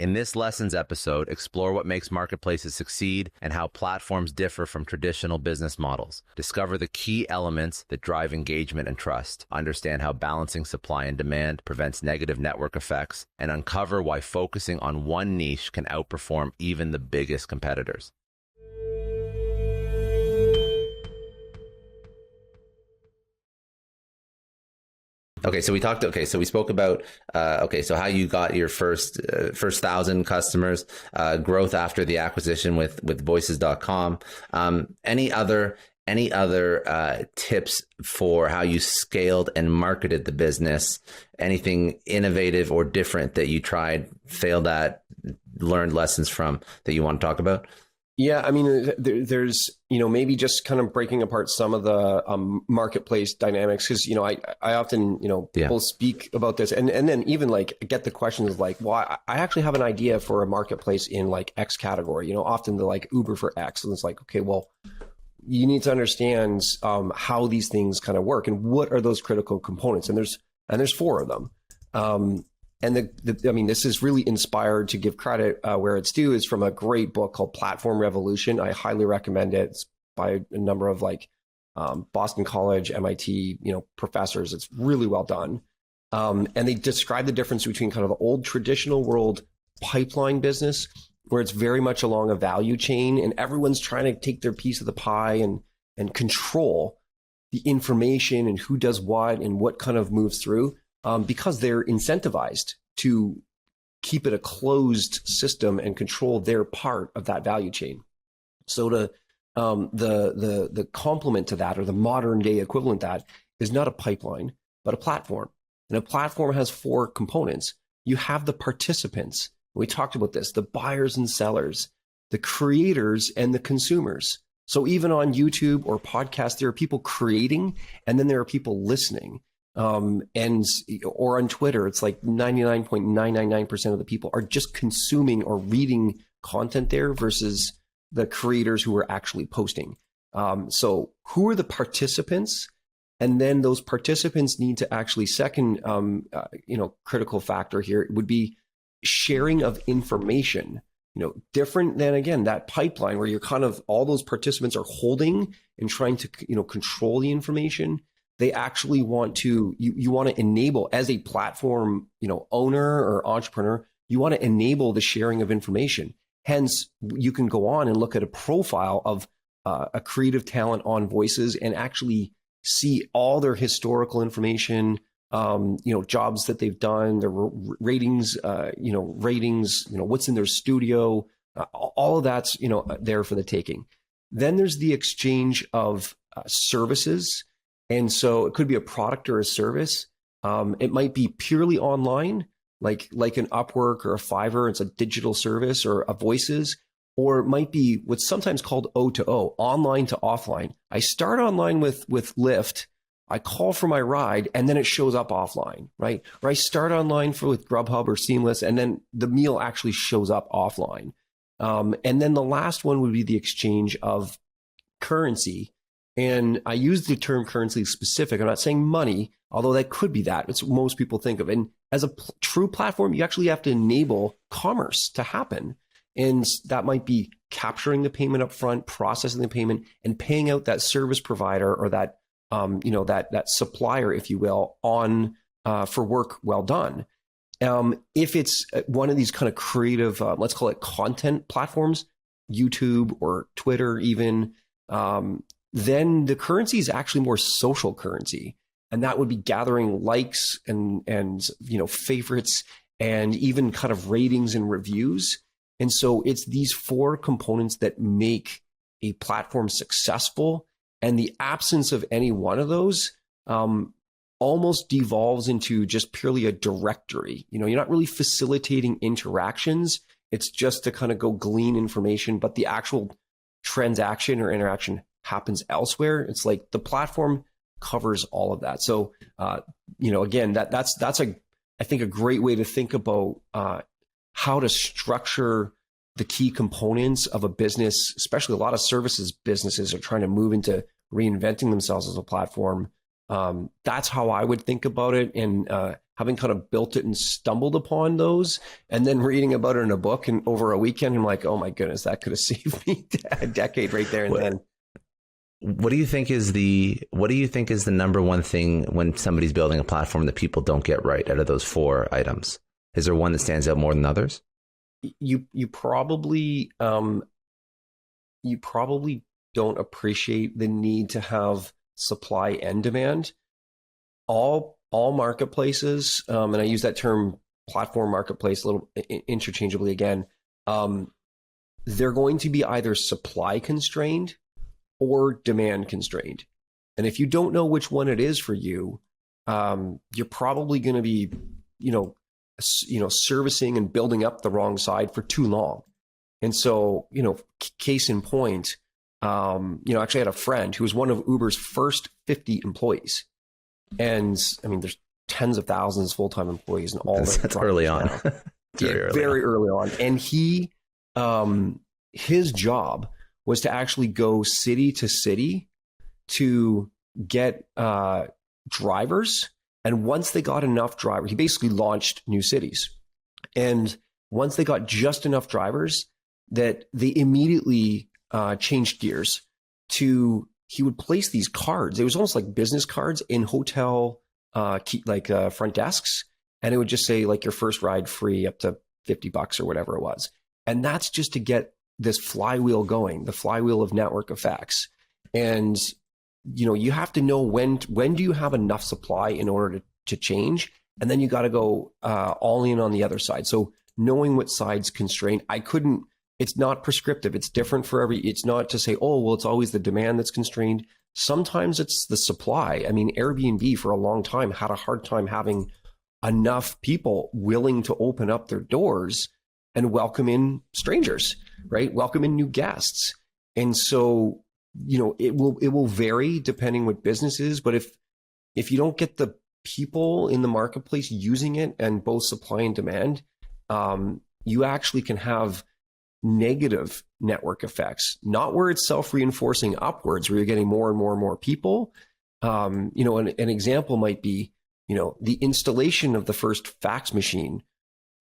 In this lessons episode, explore what makes marketplaces succeed and how platforms differ from traditional business models. Discover the key elements that drive engagement and trust. Understand how balancing supply and demand prevents negative network effects, and uncover why focusing on one niche can outperform even the biggest competitors. So we spoke about, so how you got your first 1,000 customers, growth after the acquisition with voices.com. Any other tips for how you scaled and marketed the business? Anything innovative or different that you tried, failed at, learned lessons from that you want to talk about? Yeah, I mean, there's, maybe just kind of breaking apart some of the marketplace dynamics, because, I often, people speak about this and then even like get the questions like, well, I actually have an idea for a marketplace in like X category, often they're like Uber for X. And it's like, okay, well, you need to understand how these things kind of work and what are those critical components. And there's four of them. And this is really inspired, to give credit where it's due, is from a great book called Platform Revolution. I highly recommend it. It's by a number of Boston College, MIT, professors. It's really well done. And they describe the difference between kind of the old traditional world pipeline business, where it's very much along a value chain and everyone's trying to take their piece of the pie and control the information and who does what and what kind of moves through. Because they're incentivized to keep it a closed system and control their part of that value chain. So the complement to that, or the modern day equivalent to that, is not a pipeline, but a platform. And a platform has four components. You have the participants. We talked about this, the buyers and sellers, the creators and the consumers. So even on YouTube or podcasts, there are people creating, and then there are people listening. Or on Twitter, it's like 99.999% of the people are just consuming or reading content there versus the creators who are actually posting. So who are the participants? And then those participants need to actually, second, critical factor here would be sharing of information, different than, again, that pipeline where you're kind of, all those participants are holding and trying to, control the information. They actually want to, you want to enable, as a platform, owner or entrepreneur, you want to enable the sharing of information. Hence, you can go on and look at a profile of a creative talent on Voices and actually see all their historical information, jobs that they've done, their ratings, what's in their studio, all of that's, there for the taking. Then there's the exchange of services. And so it could be a product or a service. It might be purely online, like an Upwork or a Fiverr. It's a digital service, or a Voices, or it might be what's sometimes called O2O, online to offline. I start online with Lyft, I call for my ride, and then it shows up offline, right? Or I start online with Grubhub or Seamless, and then the meal actually shows up offline. And then the last one would be the exchange of currency. And I use the term currency specific. I'm not saying money, although that could be that. It's what most people think of. And as a true platform, you actually have to enable commerce to happen. And that might be capturing the payment up front, processing the payment, and paying out that service provider or that, that supplier, if you will, on for work well done. If it's one of these kind of creative, let's call it content platforms, YouTube or Twitter even, then the currency is actually more social currency. And that would be gathering likes and favorites and even kind of ratings and reviews. And so it's these four components that make a platform successful. And the absence of any one of those almost devolves into just purely a directory. You're not really facilitating interactions. It's just to kind of go glean information, but the actual transaction or interaction happens elsewhere. It's like the platform covers all of that. So, again, that's I think a great way to think about how to structure the key components of a business, especially a lot of services businesses are trying to move into reinventing themselves as a platform. That's how I would think about it, and how having kind of built it and stumbled upon those, and then reading about it in a book and over a weekend, I'm like, oh my goodness, that could have saved me a decade right there and then. What do you think is the number one thing when somebody's building a platform that people don't get right out of those 4 items? Is there one that stands out more than others? You probably don't appreciate the need to have supply and demand. All marketplaces, and I use that term platform marketplace a little interchangeably again, they're going to be either supply constrained or demand constrained. And if you don't know which one it is for you, you're probably going to be, servicing and building up the wrong side for too long. And so, case in point, actually I had a friend who was one of Uber's first 50 employees. And I mean, there's tens of thousands of full-time employees and all that's early on. Very early on. And he, his job was to actually go city to city to get drivers. And once they got enough drivers, he basically launched new cities. And once they got just enough drivers, that they immediately changed gears to, he would place these cards. It was almost like business cards in hotel front desks. And it would just say like your first ride free up to $50 or whatever it was. And that's just to get this flywheel going, the flywheel of network effects. And, you have to know when do you have enough supply in order to change? And then you got to go all in on the other side. So knowing what side's constrained, it's not prescriptive. It's different for it's not to say, oh, well, it's always the demand that's constrained. Sometimes it's the supply. I mean, Airbnb for a long time had a hard time having enough people willing to open up their doors and welcome in strangers, right? Welcome in new guests. And so, it will vary depending what business is. But if you don't get the people in the marketplace using it and both supply and demand, you actually can have negative network effects, not where it's self-reinforcing upwards, where you're getting more and more and more people. An example might be, the installation of the first fax machine,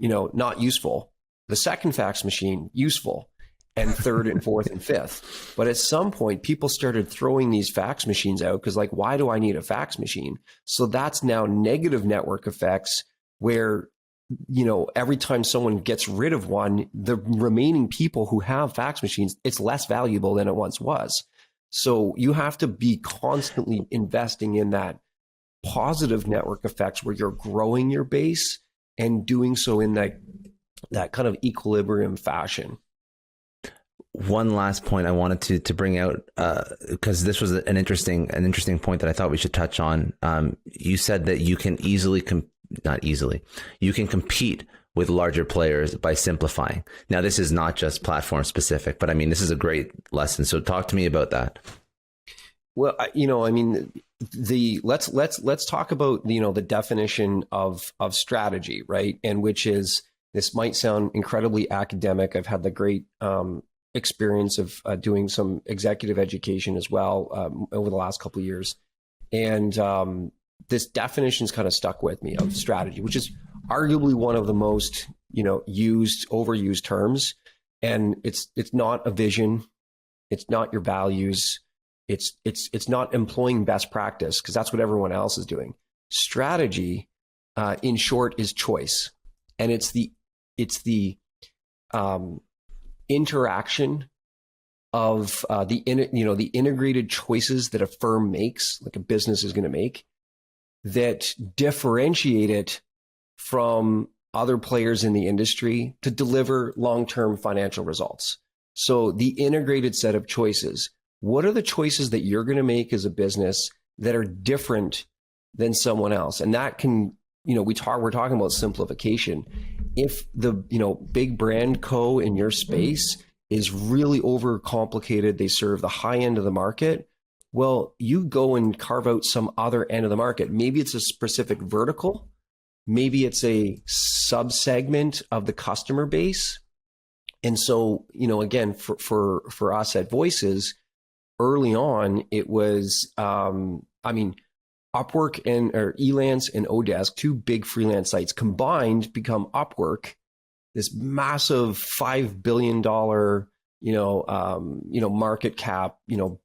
not useful. The second fax machine, useful. And third and fourth and fifth. But at some point, people started throwing these fax machines out because why do I need a fax machine? So that's now negative network effects where, every time someone gets rid of one, the remaining people who have fax machines, it's less valuable than it once was. So you have to be constantly investing in that positive network effects where you're growing your base and doing so in that kind of equilibrium fashion. One last point I wanted to bring out, because this was an interesting point that I thought we should touch on. You said that you can you can compete with larger players by simplifying. Now, this is not just platform specific, but I mean, this is a great lesson. So talk to me about that. Well, let's talk about, the definition of strategy, right? And which is, this might sound incredibly academic. I've had the great experience of doing some executive education as well over the last couple of years. And this definition's kind of stuck with me of strategy, which is arguably one of the most, overused terms. And it's not a vision. It's not your values. It's not employing best practice, because that's what everyone else is doing. Strategy, in short, is choice. And it's the interaction of the integrated choices that a firm makes, like a business is going to make, that differentiate it from other players in the industry to deliver long-term financial results. So the integrated set of choices, what are the choices that you're going to make as a business that are different than someone else? And that can, we're talking about simplification. If the, big brand co in your space is really overcomplicated, they serve the high end of the market, well, you go and carve out some other end of the market. Maybe it's a specific vertical. Maybe it's a subsegment of the customer base. And so, again, for us at Voices, early on, it was, Upwork or Elance and Odesk, two big freelance sites combined, become Upwork, this massive $5 billion, market cap,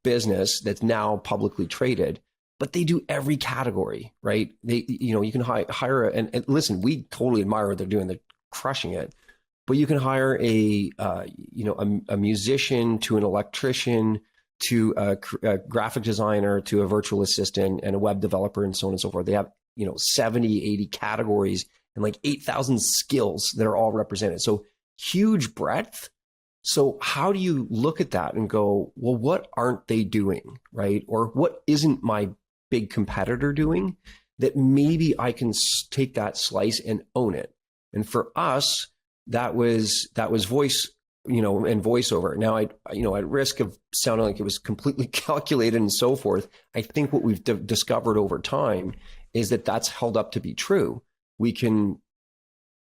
business that's now publicly traded. But they do every category, right? You can hire and listen, we totally admire what they're doing. They're crushing it. But you can hire a musician, to an electrician, to a graphic designer, to a virtual assistant, and a web developer, and so on and so forth. They have 70, 80 categories and like 8,000 skills that are all represented. So huge breadth. So how do you look at that and go, well, what aren't they doing, right? Or what isn't my big competitor doing that maybe I can take that slice and own it? And for us, that was voice, and voiceover. Now, at risk of sounding like it was completely calculated and so forth, I think what we've discovered over time is that that's held up to be true. We can,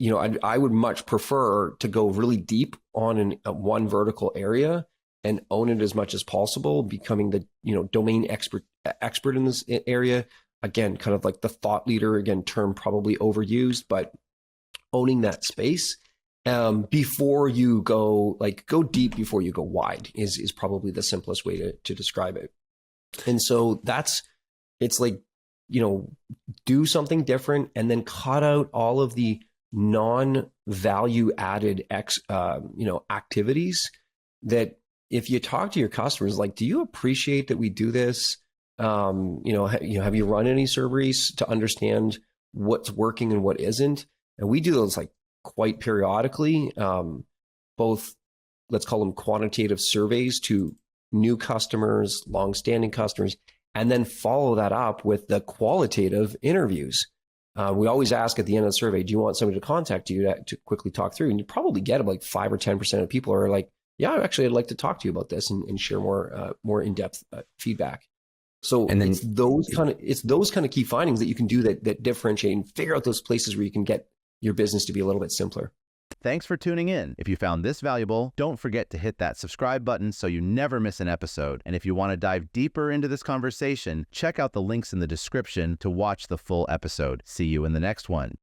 I would much prefer to go really deep on one vertical area and own it as much as possible, becoming the, domain expert in this area. Again, kind of like the thought leader, again, term probably overused, but owning that space. Before you go deep before you go wide is probably the simplest way to describe it. And so it's like, do something different and then cut out all of the non-value added activities that if you talk to your customers, like, do you appreciate that we do this? Have you run any surveys to understand what's working and what isn't? And we do those like quite periodically, both, let's call them quantitative surveys to new customers, longstanding customers, and then follow that up with the qualitative interviews. We always ask at the end of the survey, do you want somebody to contact you to quickly talk through? And you probably get like 5 or 10% of people are like, yeah, actually, I'd like to talk to you about this and share more in-depth feedback. So and then it's those kind of key findings that you can do that differentiate and figure out those places where you can get your business to be a little bit simpler. Thanks for tuning in. If you found this valuable, don't forget to hit that subscribe button so you never miss an episode. And if you want to dive deeper into this conversation, check out the links in the description to watch the full episode. See you in the next one.